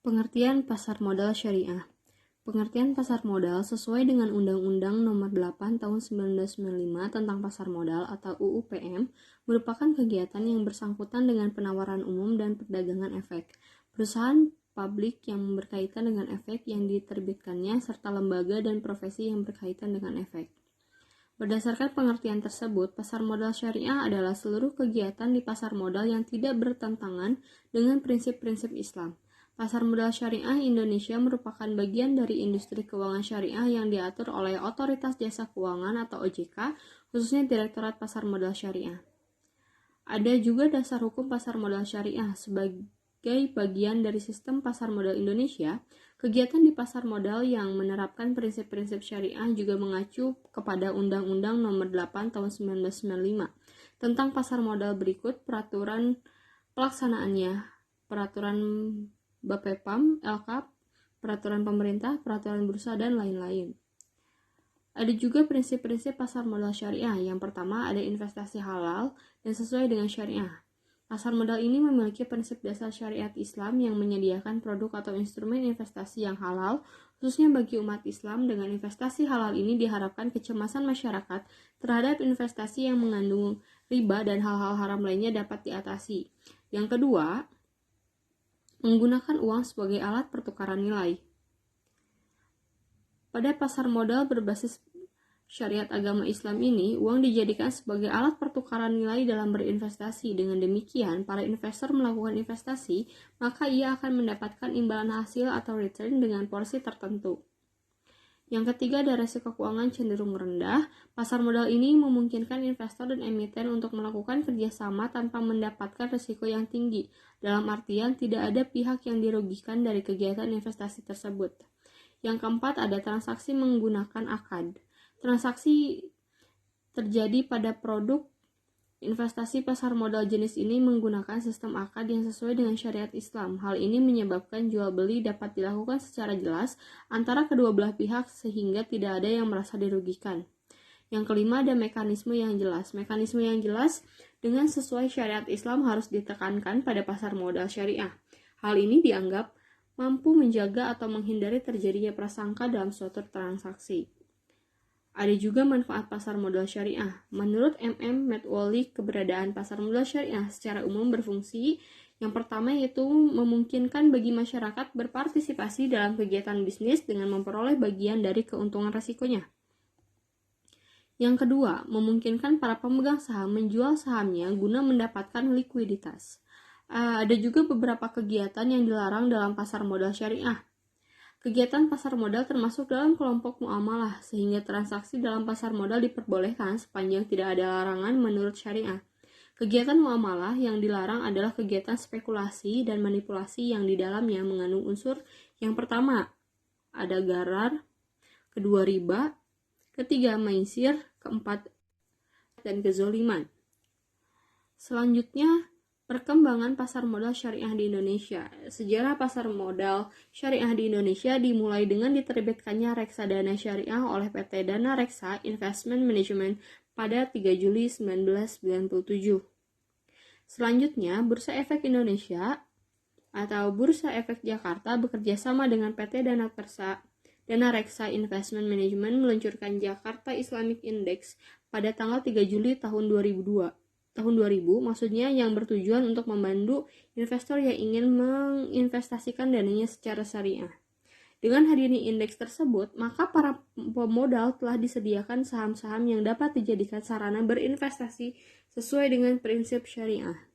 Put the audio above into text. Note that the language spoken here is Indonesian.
Pengertian pasar modal syariah. Pengertian pasar modal sesuai dengan Undang-Undang Nomor 8 Tahun 1995 tentang Pasar Modal atau UU-PM merupakan kegiatan yang bersangkutan dengan penawaran umum dan perdagangan efek, perusahaan publik yang berkaitan dengan efek yang diterbitkannya, serta lembaga dan profesi yang berkaitan dengan efek. Berdasarkan pengertian tersebut, pasar modal syariah adalah seluruh kegiatan di pasar modal yang tidak bertentangan dengan prinsip-prinsip Islam. Pasar modal syariah Indonesia merupakan bagian dari industri keuangan syariah yang diatur oleh Otoritas Jasa Keuangan atau OJK, khususnya Direktorat Pasar Modal Syariah. Ada juga dasar hukum pasar modal syariah sebagai bagian dari sistem pasar modal Indonesia. Kegiatan di pasar modal yang menerapkan prinsip-prinsip syariah juga mengacu kepada Undang-Undang Nomor 8 Tahun 1995 tentang pasar modal berikut peraturan pelaksanaannya, peraturan Bapepam, LKAP, peraturan pemerintah, peraturan bursa, dan lain-lain. Ada juga prinsip-prinsip pasar modal syariah. Yang pertama, ada investasi halal dan sesuai dengan syariah. Pasar modal ini memiliki prinsip dasar syariat Islam yang menyediakan produk atau instrumen investasi yang halal, khususnya bagi umat Islam. Dengan investasi halal ini diharapkan kecemasan masyarakat terhadap investasi yang mengandung riba dan hal-hal haram lainnya dapat diatasi. Yang kedua, menggunakan uang sebagai alat pertukaran nilai. Pada pasar modal berbasis syariat agama Islam ini, uang dijadikan sebagai alat pertukaran nilai dalam berinvestasi. Dengan demikian, para investor melakukan investasi, maka ia akan mendapatkan imbalan hasil atau return dengan porsi tertentu. Yang ketiga, ada resiko keuangan cenderung rendah. Pasar modal ini memungkinkan investor dan emiten untuk melakukan kerjasama tanpa mendapatkan risiko yang tinggi. Dalam artian, tidak ada pihak yang dirugikan dari kegiatan investasi tersebut. Yang keempat, ada transaksi menggunakan akad. Transaksi terjadi pada produk investasi pasar modal jenis ini menggunakan sistem akad yang sesuai dengan syariat Islam. Hal ini menyebabkan jual beli dapat dilakukan secara jelas antara kedua belah pihak sehingga tidak ada yang merasa dirugikan. Yang kelima, ada mekanisme yang jelas. Mekanisme yang jelas dengan sesuai syariat Islam harus ditekankan pada pasar modal syariah. Hal ini dianggap mampu menjaga atau menghindari terjadinya prasangka dalam suatu transaksi. Ada juga manfaat pasar modal syariah. Menurut M.M. Metwolly, keberadaan pasar modal syariah secara umum berfungsi yang pertama yaitu memungkinkan bagi masyarakat berpartisipasi dalam kegiatan bisnis dengan memperoleh bagian dari keuntungan resikonya. Yang kedua, memungkinkan para pemegang saham menjual sahamnya guna mendapatkan likuiditas. Ada juga beberapa kegiatan yang dilarang dalam pasar modal syariah. Kegiatan pasar modal termasuk dalam kelompok muamalah, sehingga transaksi dalam pasar modal diperbolehkan sepanjang tidak ada larangan menurut syariah. Kegiatan muamalah yang dilarang adalah kegiatan spekulasi dan manipulasi yang di dalamnya mengandung unsur yang pertama, ada gharar, kedua riba, ketiga maisir, keempat dan kezoliman. Selanjutnya, perkembangan pasar modal syariah di Indonesia. Sejarah pasar modal syariah di Indonesia dimulai dengan diterbitkannya Reksadana Syariah oleh PT Dana Reksa Investment Management pada 3 Juli 1997. Selanjutnya, Bursa Efek Indonesia atau Bursa Efek Jakarta bekerja sama dengan PT Dana Reksa Investment Management meluncurkan Jakarta Islamic Index pada tanggal 3 Juli tahun 2000, maksudnya yang bertujuan untuk membantu investor yang ingin menginvestasikan dananya secara syariah. Dengan hadirnya indeks tersebut, maka para pemodal telah disediakan saham-saham yang dapat dijadikan sarana berinvestasi sesuai dengan prinsip syariah.